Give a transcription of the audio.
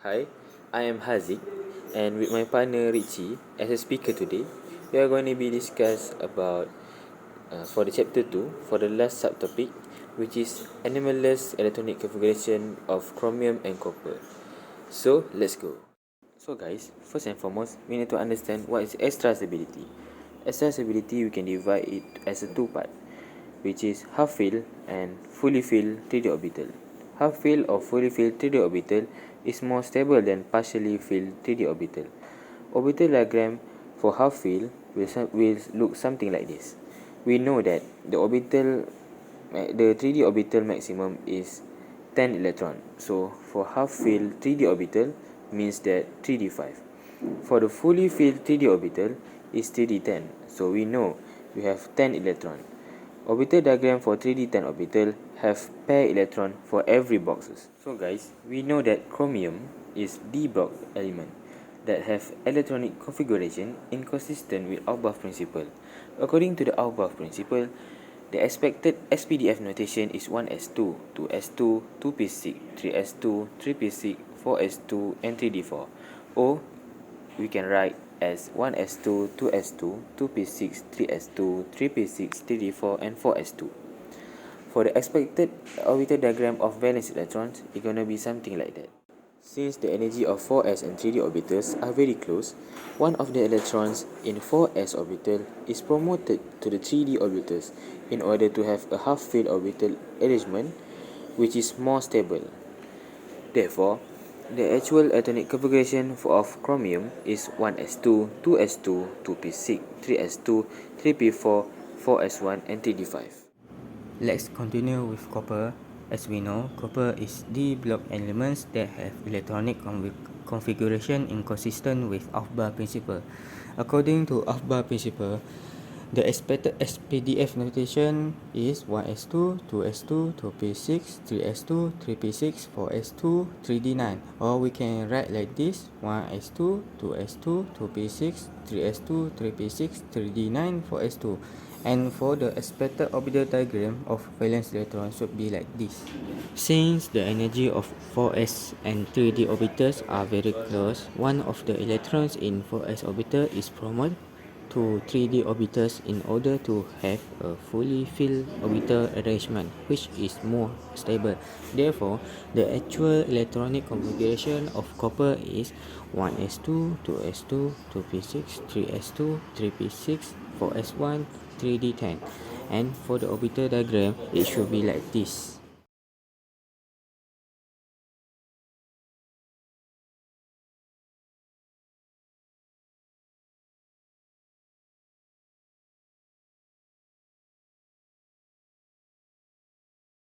Hi, I am Haziq, and with my partner Richie as a speaker today, we are going to be discuss about for the chapter 2 for the last subtopic, which is anomalous electronic configuration of chromium and copper. So let's go. So guys, first and foremost, we need to understand what is extra stability. Extra stability we can divide it as a two part, which is half filled and fully filled 3D orbital. Half filled or fully filled 3D orbital is more stable than partially filled 3D orbital. Orbital diagram for half filled will look something like this. We know that the 3D orbital maximum is 10 electron. So for half filled 3D orbital means that 3d5. For the fully filled 3D orbital is 3d10. So we know we have 10 electron. Orbital diagram for 3d10 orbital have pair electron for every boxes. So guys, we know that chromium is d block element that have electronic configuration inconsistent with Aufbau principle. According to the Aufbau principle, the expected SPDF notation is 1s2, 2s2, 2p6, 3s2, 3p6, 4s2, and 3d4. Or we can write as 1s2, 2s2, 2p6, 3s2, 3p6, 3d4, and 4s2. For the expected orbital diagram of valence electrons, it's gonna be something like that. Since the energy of 4s and 3d orbitals are very close, one of the electrons in 4s orbital is promoted to the 3d orbitals in order to have a half-filled orbital arrangement which is more stable. Therefore, the actual atomic configuration of chromium is 1s2, 2s2, 2p6, 3s2, 3p4, 4s1, and 3d5. Let's continue with copper. As we know, copper is d block elements that have electronic configuration inconsistent with Aufbau principle. According to Aufbau principle, the expected SPDF notation is 1s2, 2s2, 2p6, 3s2, 3p6, 4s2, 3d9. Or we can write like this: 1s2, 2s2, 2p6, 3s2, 3p6, 3d9, 4s2. And for the expected orbital diagram of valence electron should be like this. Since the energy of 4s and 3d orbitals are very close, one of the electrons in 4s orbital is promoted to 3d orbitals in order to have a fully filled orbital arrangement, which is more stable. Therefore, the actual electronic configuration of copper is 1s2, 2s2, 2p6, 3s2, 3p6, 4s1, 3d10. And for the orbital diagram, it should be like this.